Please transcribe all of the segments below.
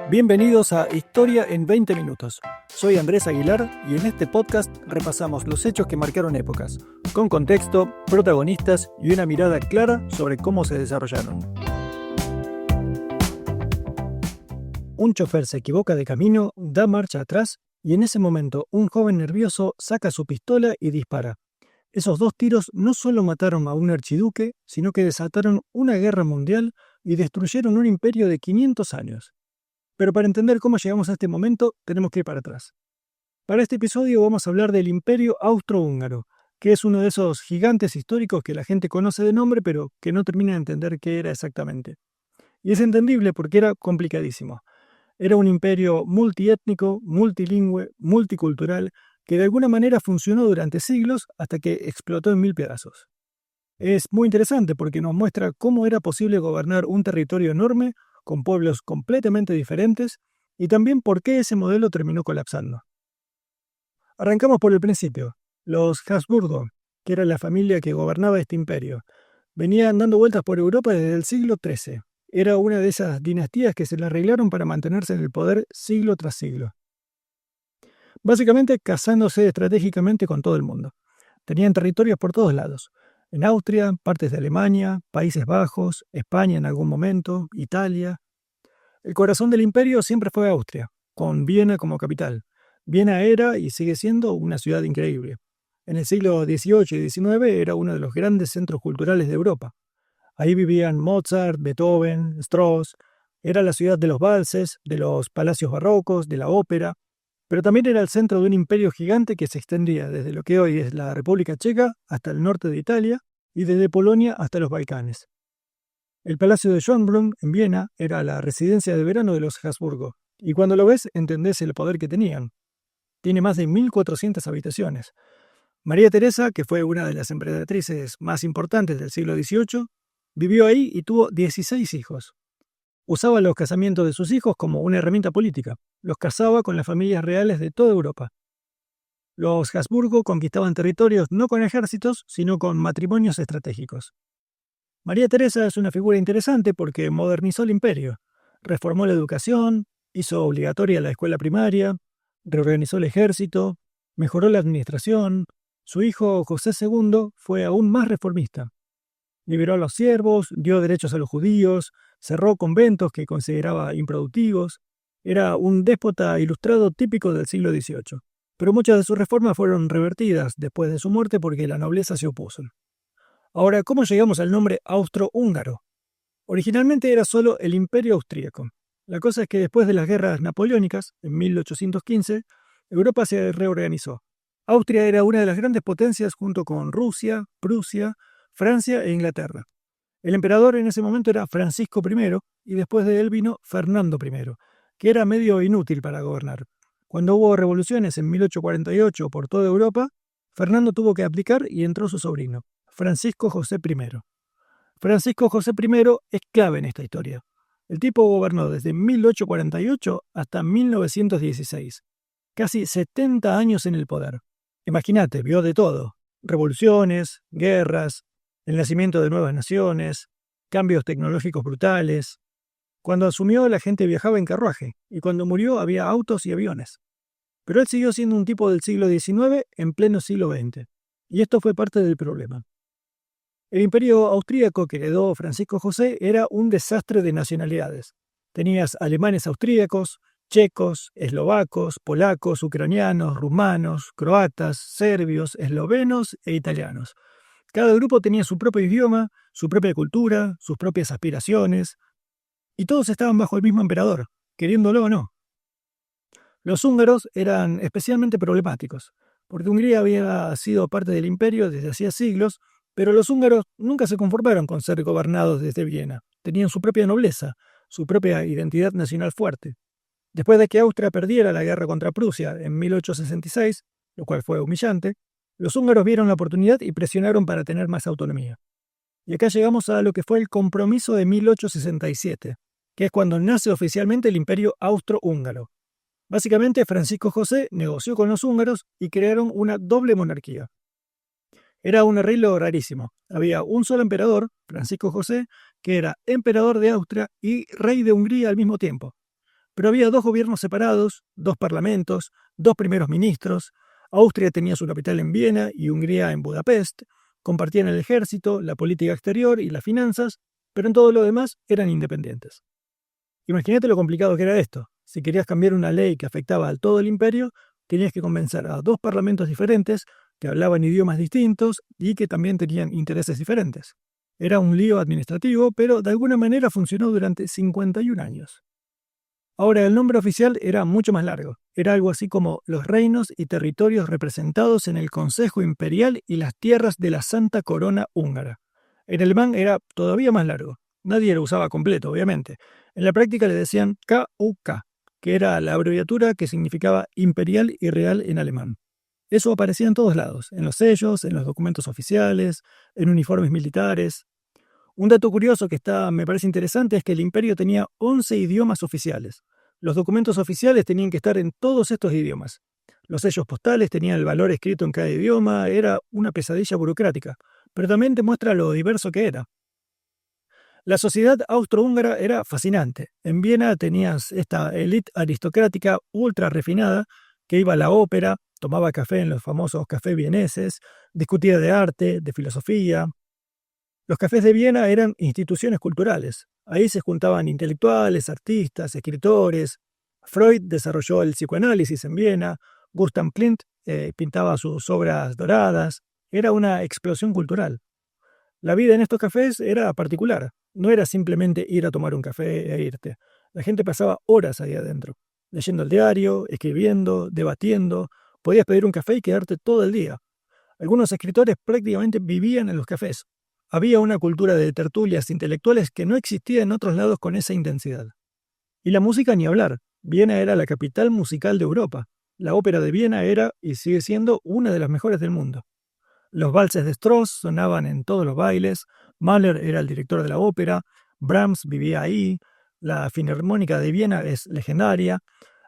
Bienvenidos a Historia en 20 minutos. Soy Andrés Aguilar y en este podcast repasamos los hechos que marcaron épocas, con contexto, protagonistas y una mirada clara sobre cómo se desarrollaron. Un chofer se equivoca de camino, da marcha atrás y en ese momento un joven nervioso saca su pistola y dispara. Esos dos tiros no solo mataron a un archiduque, sino que desataron una guerra mundial y destruyeron un imperio de 500 años. Pero para entender cómo llegamos a este momento, tenemos que ir para atrás. Para este episodio vamos a hablar del Imperio Austrohúngaro, que es uno de esos gigantes históricos que la gente conoce de nombre, pero que no termina de entender qué era exactamente. Y es entendible porque era complicadísimo. Era un imperio multiétnico, multilingüe, multicultural, que de alguna manera funcionó durante siglos hasta que explotó en 1000 pedazos. Es muy interesante porque nos muestra cómo era posible gobernar un territorio enorme con pueblos completamente diferentes, y también por qué ese modelo terminó colapsando. Arrancamos por el principio. Los Habsburgo, que era la familia que gobernaba este imperio, venían dando vueltas por Europa desde el siglo XIII. Era una de esas dinastías que se le arreglaron para mantenerse en el poder siglo tras siglo. Básicamente casándose estratégicamente con todo el mundo. Tenían territorios por todos lados. En Austria, partes de Alemania, Países Bajos, España en algún momento, Italia. El corazón del imperio siempre fue Austria, con Viena como capital. Viena era y sigue siendo una ciudad increíble. En el siglo XVIII y XIX era uno de los grandes centros culturales de Europa. Ahí vivían Mozart, Beethoven, Strauss. Era la ciudad de los valses, de los palacios barrocos, de la ópera, pero también era el centro de un imperio gigante que se extendía desde lo que hoy es la República Checa hasta el norte de Italia y desde Polonia hasta los Balcanes. El Palacio de Schönbrunn, en Viena, era la residencia de verano de los Habsburgo, y cuando lo ves entendés el poder que tenían. Tiene más de 1400 habitaciones. María Teresa, que fue una de las emperatrices más importantes del siglo XVIII, vivió ahí y tuvo 16 hijos. Usaba los casamientos de sus hijos como una herramienta política. Los casaba con las familias reales de toda Europa. Los Habsburgo conquistaban territorios no con ejércitos, sino con matrimonios estratégicos. María Teresa es una figura interesante porque modernizó el imperio, reformó la educación, hizo obligatoria la escuela primaria, reorganizó el ejército, mejoró la administración. Su hijo José II fue aún más reformista. Liberó a los siervos, dio derechos a los judíos, cerró conventos que consideraba improductivos. Era un déspota ilustrado típico del siglo XVIII, pero muchas de sus reformas fueron revertidas después de su muerte porque la nobleza se opuso. Ahora, ¿cómo llegamos al nombre austrohúngaro? Originalmente era solo el Imperio Austríaco. La cosa es que después de las guerras napoleónicas, en 1815, Europa se reorganizó. Austria era una de las grandes potencias junto con Rusia, Prusia, Francia e Inglaterra. El emperador en ese momento era Francisco I y después de él vino Fernando I, que era medio inútil para gobernar. Cuando hubo revoluciones en 1848 por toda Europa, Fernando tuvo que abdicar y entró su sobrino, Francisco José I. Francisco José I es clave en esta historia. El tipo gobernó desde 1848 hasta 1916, casi 70 años en el poder. Imagínate, vio de todo: revoluciones, guerras, el nacimiento de nuevas naciones, cambios tecnológicos brutales. Cuando asumió la gente viajaba en carruaje y cuando murió había autos y aviones. Pero él siguió siendo un tipo del siglo XIX en pleno siglo XX. Y esto fue parte del problema. El imperio austríaco que heredó Francisco José era un desastre de nacionalidades. Tenías alemanes austríacos, checos, eslovacos, polacos, ucranianos, rumanos, croatas, serbios, eslovenos e italianos. Cada grupo tenía su propio idioma, su propia cultura, sus propias aspiraciones, y todos estaban bajo el mismo emperador, queriéndolo o no. Los húngaros eran especialmente problemáticos, porque Hungría había sido parte del imperio desde hacía siglos, pero los húngaros nunca se conformaron con ser gobernados desde Viena. Tenían su propia nobleza, su propia identidad nacional fuerte. Después de que Austria perdiera la guerra contra Prusia en 1866, lo cual fue humillante, los húngaros vieron la oportunidad y presionaron para tener más autonomía. Y acá llegamos a lo que fue el Compromiso de 1867, que es cuando nace oficialmente el Imperio Austrohúngaro. Básicamente, Francisco José negoció con los húngaros y crearon una doble monarquía. Era un arreglo rarísimo. Había un solo emperador, Francisco José, que era emperador de Austria y rey de Hungría al mismo tiempo. Pero había dos gobiernos separados, dos parlamentos, dos primeros ministros. Austria tenía su capital en Viena y Hungría en Budapest. Compartían el ejército, la política exterior y las finanzas, pero en todo lo demás eran independientes. Imagínate lo complicado que era esto. Si querías cambiar una ley que afectaba a todo el imperio, tenías que convencer a dos parlamentos diferentes que hablaban idiomas distintos y que también tenían intereses diferentes. Era un lío administrativo, pero de alguna manera funcionó durante 51 años. Ahora, el nombre oficial era mucho más largo. Era algo así como los reinos y territorios representados en el Consejo Imperial y las tierras de la Santa Corona Húngara. En alemán era todavía más largo. Nadie lo usaba completo, obviamente. En la práctica le decían KUK, que era la abreviatura que significaba imperial y real en alemán. Eso aparecía en todos lados, en los sellos, en los documentos oficiales, en uniformes militares. Un dato curioso que me parece interesante es que el imperio tenía 11 idiomas oficiales. Los documentos oficiales tenían que estar en todos estos idiomas. Los sellos postales tenían el valor escrito en cada idioma, era una pesadilla burocrática, pero también te muestra lo diverso que era. La sociedad austrohúngara era fascinante. En Viena tenías esta élite aristocrática ultra refinada que iba a la ópera, tomaba café en los famosos cafés vieneses, discutía de arte, de filosofía. Los cafés de Viena eran instituciones culturales. Ahí se juntaban intelectuales, artistas, escritores. Freud desarrolló el psicoanálisis en Viena. Gustav Klimt pintaba sus obras doradas. Era una explosión cultural. La vida en estos cafés era particular. No era simplemente ir a tomar un café e irte. La gente pasaba horas ahí adentro, leyendo el diario, escribiendo, debatiendo. Podías pedir un café y quedarte todo el día. Algunos escritores prácticamente vivían en los cafés. Había una cultura de tertulias intelectuales que no existía en otros lados con esa intensidad. Y la música ni hablar. Viena era la capital musical de Europa. La ópera de Viena era y sigue siendo una de las mejores del mundo. Los valses de Strauss sonaban en todos los bailes, Mahler era el director de la ópera, Brahms vivía ahí, la Filarmónica de Viena es legendaria.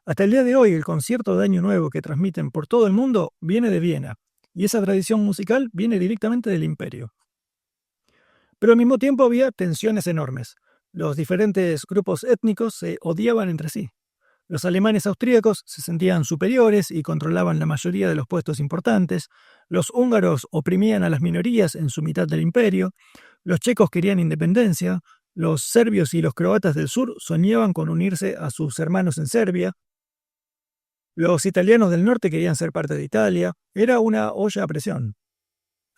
Hasta el día de hoy el concierto de Año Nuevo que transmiten por todo el mundo viene de Viena, y esa tradición musical viene directamente del imperio. Pero al mismo tiempo había tensiones enormes. Los diferentes grupos étnicos se odiaban entre sí. Los alemanes austríacos se sentían superiores y controlaban la mayoría de los puestos importantes. Los húngaros oprimían a las minorías en su mitad del imperio. Los checos querían independencia. Los serbios y los croatas del sur soñaban con unirse a sus hermanos en Serbia. Los italianos del norte querían ser parte de Italia. Era una olla a presión.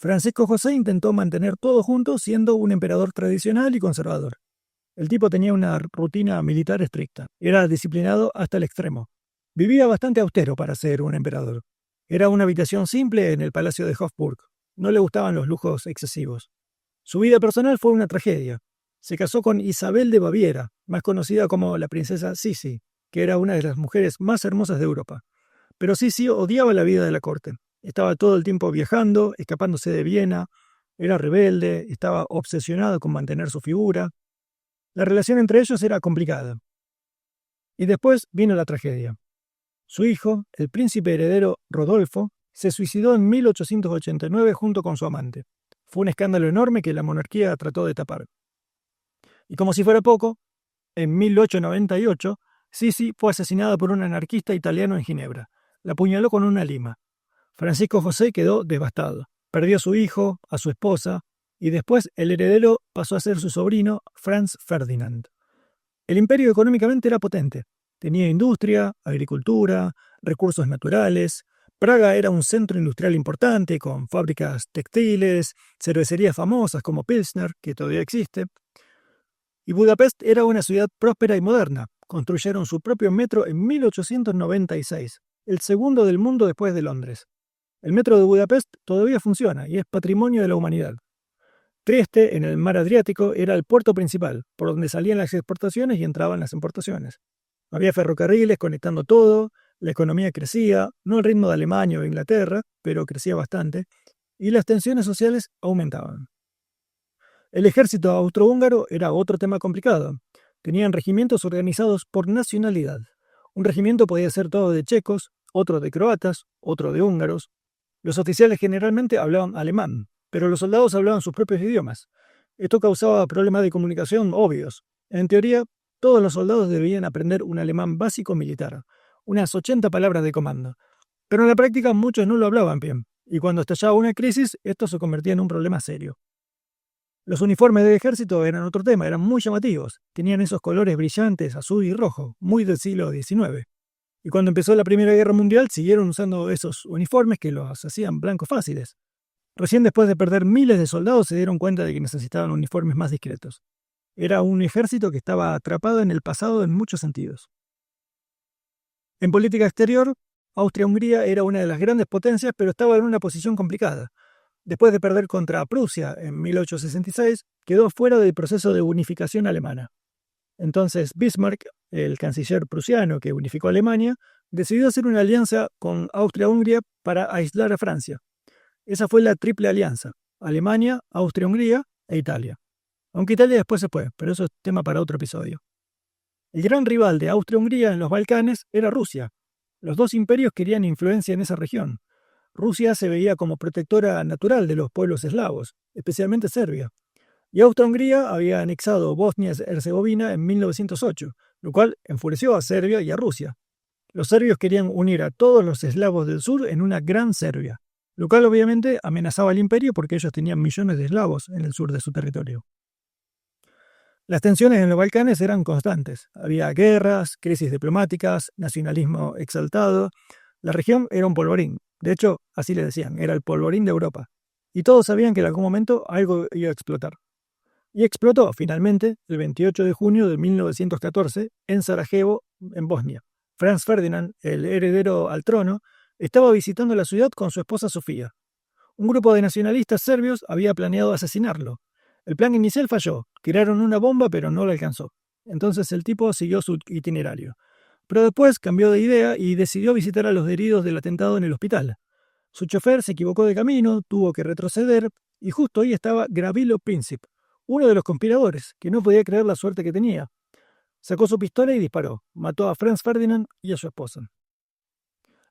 Francisco José intentó mantener todo junto siendo un emperador tradicional y conservador. El tipo tenía una rutina militar estricta. Era disciplinado hasta el extremo. Vivía bastante austero para ser un emperador. Era una habitación simple en el palacio de Hofburg. No le gustaban los lujos excesivos. Su vida personal fue una tragedia. Se casó con Isabel de Baviera, más conocida como la princesa Sisi, que era una de las mujeres más hermosas de Europa. Pero Sisi odiaba la vida de la corte. Estaba todo el tiempo viajando, escapándose de Viena. Era rebelde, estaba obsesionado con mantener su figura. La relación entre ellos era complicada. Y después vino la tragedia. Su hijo, el príncipe heredero Rodolfo, se suicidó en 1889 junto con su amante. Fue un escándalo enorme que la monarquía trató de tapar. Y como si fuera poco, en 1898, Sisi fue asesinada por un anarquista italiano en Ginebra. La apuñaló con una lima. Francisco José quedó devastado. Perdió a su hijo, a su esposa, y después el heredero pasó a ser su sobrino, Franz Ferdinand. El imperio económicamente era potente. Tenía industria, agricultura, recursos naturales. Praga era un centro industrial importante, con fábricas textiles, cervecerías famosas como Pilsner, que todavía existe. Y Budapest era una ciudad próspera y moderna. Construyeron su propio metro en 1896, el segundo del mundo después de Londres. El metro de Budapest todavía funciona y es patrimonio de la humanidad. Trieste, en el mar Adriático, era el puerto principal, por donde salían las exportaciones y entraban las importaciones. Había ferrocarriles conectando todo, la economía crecía, no al ritmo de Alemania o Inglaterra, pero crecía bastante, y las tensiones sociales aumentaban. El ejército austrohúngaro era otro tema complicado. Tenían regimientos organizados por nacionalidad. Un regimiento podía ser todo de checos, otro de croatas, otro de húngaros. Los oficiales generalmente hablaban alemán, pero los soldados hablaban sus propios idiomas. Esto causaba problemas de comunicación obvios. En teoría, Todos los soldados debían aprender un alemán básico militar, unas 80 palabras de comando. Pero en la práctica muchos no lo hablaban bien, y cuando estallaba una crisis, esto se convertía en un problema serio. Los uniformes del ejército eran otro tema, eran muy llamativos. Tenían esos colores brillantes, azul y rojo, muy del siglo XIX. Y cuando empezó la Primera Guerra Mundial, siguieron usando esos uniformes que los hacían blancos fáciles. Recién después de perder miles de soldados se dieron cuenta de que necesitaban uniformes más discretos. Era un ejército que estaba atrapado en el pasado en muchos sentidos. En política exterior, Austria-Hungría era una de las grandes potencias, pero estaba en una posición complicada. Después de perder contra Prusia en 1866, quedó fuera del proceso de unificación alemana. Entonces Bismarck, el canciller prusiano que unificó Alemania, decidió hacer una alianza con Austria-Hungría para aislar a Francia. Esa fue la triple alianza: Alemania, Austria-Hungría e Italia. Aunque Italia después se fue, pero eso es tema para otro episodio. El gran rival de Austria-Hungría en los Balcanes era Rusia. Los dos imperios querían influencia en esa región. Rusia se veía como protectora natural de los pueblos eslavos, especialmente Serbia. Y Austria-Hungría había anexado Bosnia-Herzegovina en 1908, lo cual enfureció a Serbia y a Rusia. Los serbios querían unir a todos los eslavos del sur en una gran Serbia, lo cual obviamente amenazaba al imperio porque ellos tenían millones de eslavos en el sur de su territorio. Las tensiones en los Balcanes eran constantes. Había guerras, crisis diplomáticas, nacionalismo exaltado. La región era un polvorín. De hecho, así le decían, era el polvorín de Europa. Y todos sabían que en algún momento algo iba a explotar. Y explotó, finalmente, el 28 de junio de 1914, en Sarajevo, en Bosnia. Franz Ferdinand, el heredero al trono, estaba visitando la ciudad con su esposa Sofía. Un grupo de nacionalistas serbios había planeado asesinarlo. El plan inicial falló, tiraron una bomba pero no lo alcanzó. Entonces el tipo siguió su itinerario. Pero después cambió de idea y decidió visitar a los heridos del atentado en el hospital. Su chofer se equivocó de camino, tuvo que retroceder, y justo ahí estaba Gavrilo Princip, uno de los conspiradores, que no podía creer la suerte que tenía. Sacó su pistola y disparó. Mató a Franz Ferdinand y a su esposa.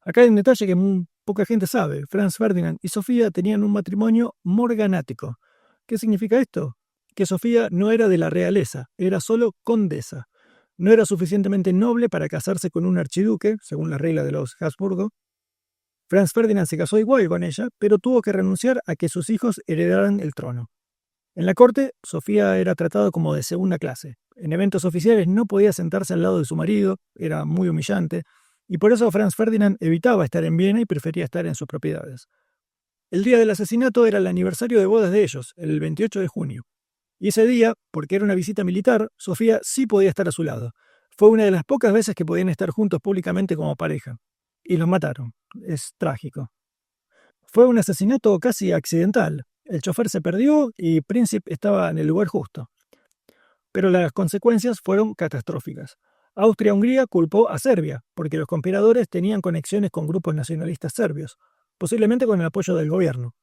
Acá hay un detalle que poca gente sabe. Franz Ferdinand y Sofía tenían un matrimonio morganático. ¿Qué significa esto? Que Sofía no era de la realeza, era solo condesa. No era suficientemente noble para casarse con un archiduque, según la regla de los Habsburgo. Franz Ferdinand se casó igual con ella, pero tuvo que renunciar a que sus hijos heredaran el trono. En la corte, Sofía era tratada como de segunda clase. En eventos oficiales no podía sentarse al lado de su marido, era muy humillante, y por eso Franz Ferdinand evitaba estar en Viena y prefería estar en sus propiedades. El día del asesinato era el aniversario de bodas de ellos, el 28 de junio. Y ese día, porque era una visita militar, Sofía sí podía estar a su lado. Fue una de las pocas veces que podían estar juntos públicamente como pareja. Y los mataron. Es trágico. Fue un asesinato casi accidental. El chofer se perdió y Príncipe estaba en el lugar justo. Pero las consecuencias fueron catastróficas. Austria-Hungría culpó a Serbia, porque los conspiradores tenían conexiones con grupos nacionalistas serbios, posiblemente con el apoyo del gobierno.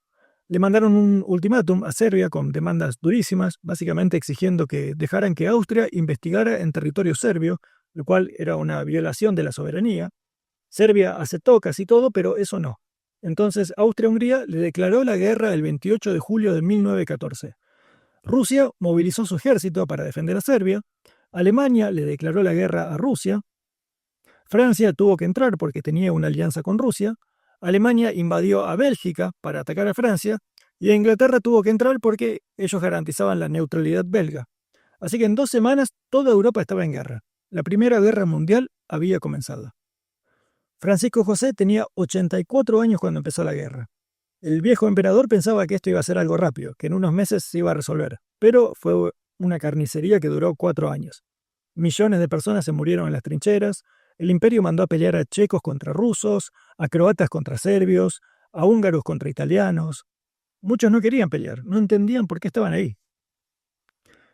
Le mandaron un ultimátum a Serbia con demandas durísimas, básicamente exigiendo que dejaran que Austria investigara en territorio serbio, lo cual era una violación de la soberanía. Serbia aceptó casi todo, pero eso no. Entonces Austria-Hungría le declaró la guerra el 28 de julio de 1914. Rusia movilizó su ejército para defender a Serbia. Alemania le declaró la guerra a Rusia. Francia tuvo que entrar porque tenía una alianza con Rusia. Alemania invadió a Bélgica para atacar a Francia. Y Inglaterra tuvo que entrar porque ellos garantizaban la neutralidad belga. Así que en 2 semanas toda Europa estaba en guerra. La Primera Guerra Mundial había comenzado. Francisco José tenía 84 años cuando empezó la guerra. El viejo emperador pensaba que esto iba a ser algo rápido, que en unos meses se iba a resolver, pero fue una carnicería que duró 4 años. Millones de personas se murieron en las trincheras, el imperio mandó a pelear a checos contra rusos, a croatas contra serbios, a húngaros contra italianos. Muchos no querían pelear, no entendían por qué estaban ahí.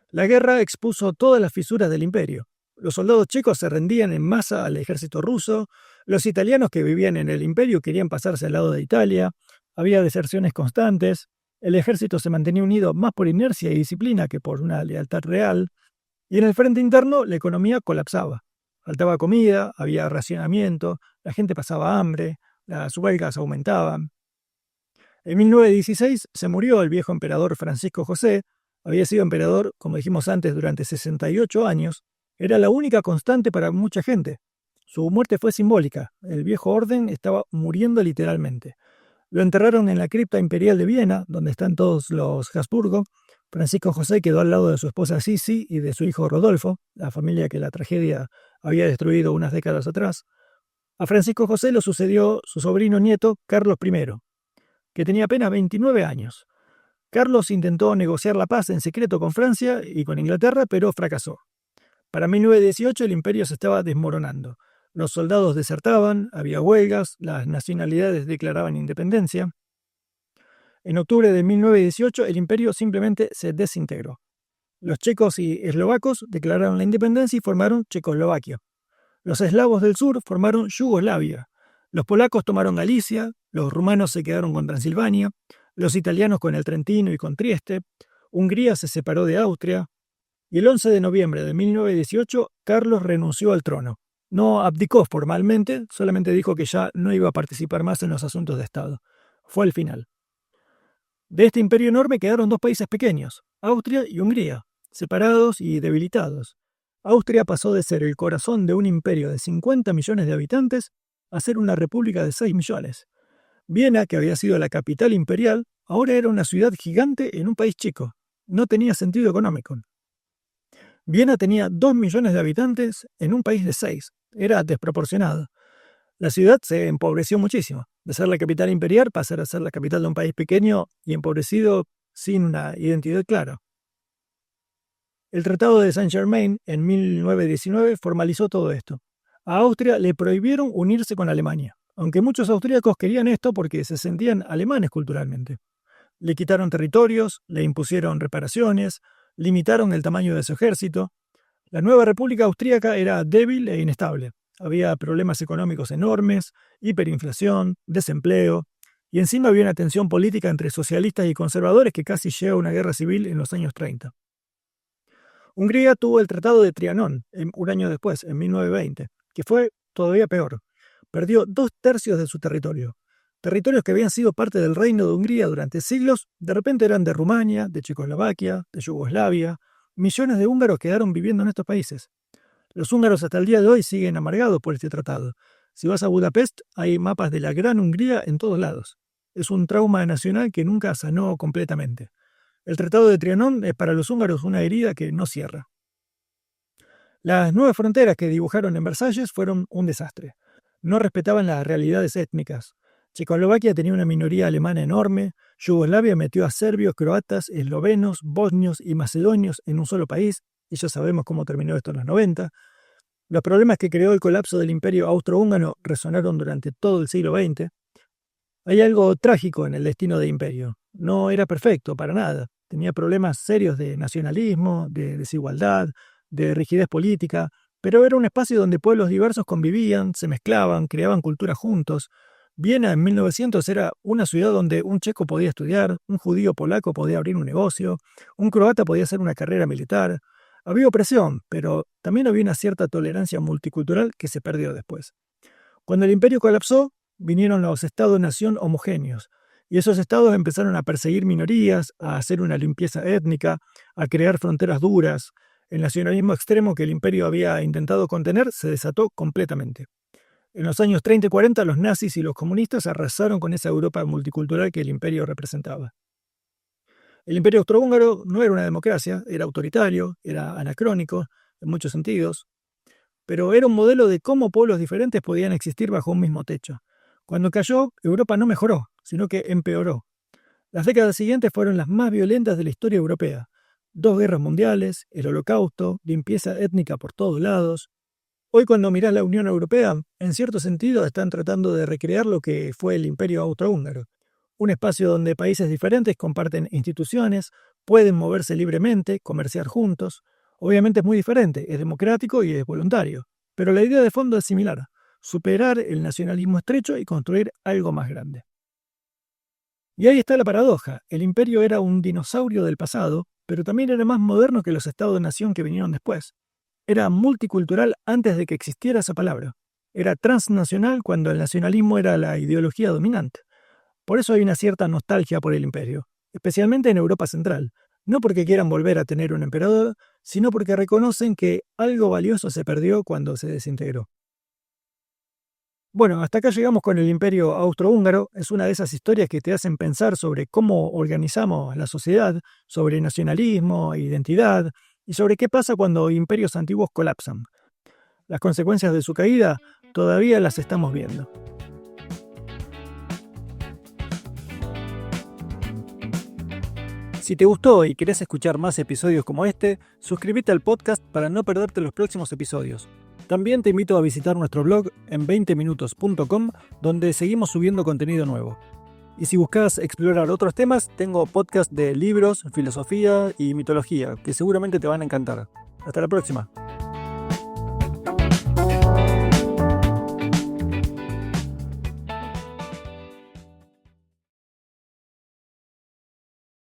La guerra expuso todas las fisuras del imperio. Los soldados checos se rendían en masa al ejército ruso, los italianos que vivían en el imperio querían pasarse al lado de Italia, había deserciones constantes, el ejército se mantenía unido más por inercia y disciplina que por una lealtad real, y en el frente interno la economía colapsaba. Faltaba comida, había racionamiento, la gente pasaba hambre, las huelgas aumentaban. En 1916 se murió el viejo emperador Francisco José, había sido emperador, como dijimos antes, durante 68 años, Era la única constante para mucha gente. Su muerte fue simbólica. El viejo orden estaba muriendo literalmente. Lo enterraron en la cripta imperial de Viena, donde están todos los Habsburgo. Francisco José quedó al lado de su esposa Sisi y de su hijo Rodolfo, la familia que la tragedia había destruido unas décadas atrás. A Francisco José lo sucedió su sobrino nieto Carlos I, que tenía apenas 29 años. Carlos intentó negociar la paz en secreto con Francia y con Inglaterra, pero fracasó. Para 1918 el imperio se estaba desmoronando. Los soldados desertaban, había huelgas, las nacionalidades declaraban independencia. En octubre de 1918 el imperio simplemente se desintegró. Los checos y eslovacos declararon la independencia y formaron Checoslovaquia. Los eslavos del sur formaron Yugoslavia. Los polacos tomaron Galicia, los rumanos se quedaron con Transilvania, los italianos con el Trentino y con Trieste, Hungría se separó de Austria, y el 11 de noviembre de 1918 Carlos renunció al trono. No abdicó formalmente, solamente dijo que ya no iba a participar más en los asuntos de Estado. Fue el final. De este imperio enorme quedaron dos países pequeños, Austria y Hungría, separados y debilitados. Austria pasó de ser el corazón de un imperio de 50 millones de habitantes a ser una república de 6 millones. Viena, que había sido la capital imperial, ahora era una ciudad gigante en un país chico. No tenía sentido económico. Viena tenía 2 millones de habitantes en un país de 6. Era desproporcionado. La ciudad se empobreció muchísimo. De ser la capital imperial, pasar a ser la capital de un país pequeño y empobrecido sin una identidad clara. El Tratado de Saint-Germain en 1919 formalizó todo esto. A Austria le prohibieron unirse con Alemania, aunque muchos austríacos querían esto porque se sentían alemanes culturalmente. Le quitaron territorios, le impusieron reparaciones, limitaron el tamaño de su ejército. La nueva República Austríaca era débil e inestable. Había problemas económicos enormes, hiperinflación, desempleo, y encima había una tensión política entre socialistas y conservadores que casi lleva a una guerra civil en los años 30. Hungría tuvo el Tratado de Trianón un año después, en 1920, que fue todavía peor. Perdió 2/3 de su territorio. Territorios que habían sido parte del Reino de Hungría durante siglos, de repente eran de Rumania, de Checoslovaquia, de Yugoslavia. Millones de húngaros quedaron viviendo en estos países. Los húngaros hasta el día de hoy siguen amargados por este tratado. Si vas a Budapest, hay mapas de la Gran Hungría en todos lados. Es un trauma nacional que nunca sanó completamente. El Tratado de Trianón es para los húngaros una herida que no cierra. Las nuevas fronteras que dibujaron en Versalles fueron un desastre. No respetaban las realidades étnicas. Checoslovaquia tenía una minoría alemana enorme, Yugoslavia metió a serbios, croatas, eslovenos, bosnios y macedonios en un solo país, y ya sabemos cómo terminó esto en los 90. Los problemas que creó el colapso del imperio austrohúngaro resonaron durante todo el siglo XX. Hay algo trágico en el destino del imperio. No era perfecto, para nada. Tenía problemas serios de nacionalismo, de desigualdad, de rigidez política, pero era un espacio donde pueblos diversos convivían, se mezclaban, creaban cultura juntos. Viena en 1900 era una ciudad donde un checo podía estudiar, un judío polaco podía abrir un negocio, un croata podía hacer una carrera militar. Había opresión, pero también había una cierta tolerancia multicultural que se perdió después. Cuando el imperio colapsó, vinieron los estados-nación homogéneos, y esos estados empezaron a perseguir minorías, a hacer una limpieza étnica, a crear fronteras duras. El nacionalismo extremo que el imperio había intentado contener se desató completamente. En los años 30 y 40 los nazis y los comunistas arrasaron con esa Europa multicultural que el imperio representaba. El imperio austrohúngaro no era una democracia, era autoritario, era anacrónico en muchos sentidos, pero era un modelo de cómo pueblos diferentes podían existir bajo un mismo techo. Cuando cayó, Europa no mejoró, sino que empeoró. Las décadas siguientes fueron las más violentas de la historia europea. 2 guerras mundiales, el Holocausto, limpieza étnica por todos lados. Hoy cuando mirás la Unión Europea, en cierto sentido están tratando de recrear lo que fue el imperio austrohúngaro. Un espacio donde países diferentes comparten instituciones, pueden moverse libremente, comerciar juntos. Obviamente es muy diferente, es democrático y es voluntario, pero la idea de fondo es similar: superar el nacionalismo estrecho y construir algo más grande. Y ahí está la paradoja: el imperio era un dinosaurio del pasado, pero también era más moderno que los estados-nación que vinieron después. Era multicultural antes de que existiera esa palabra. Era transnacional cuando el nacionalismo era la ideología dominante. Por eso hay una cierta nostalgia por el imperio, especialmente en Europa Central. No porque quieran volver a tener un emperador, sino porque reconocen que algo valioso se perdió cuando se desintegró. Bueno, hasta acá llegamos con el Imperio Austrohúngaro. Es una de esas historias que te hacen pensar sobre cómo organizamos la sociedad, sobre nacionalismo, identidad y sobre qué pasa cuando imperios antiguos colapsan. Las consecuencias de su caída todavía las estamos viendo. Si te gustó y querés escuchar más episodios como este, suscríbete al podcast para no perderte los próximos episodios. También te invito a visitar nuestro blog en 20minutos.com, donde seguimos subiendo contenido nuevo. Y si buscas explorar otros temas, tengo podcast de libros, filosofía y mitología, que seguramente te van a encantar. Hasta la próxima.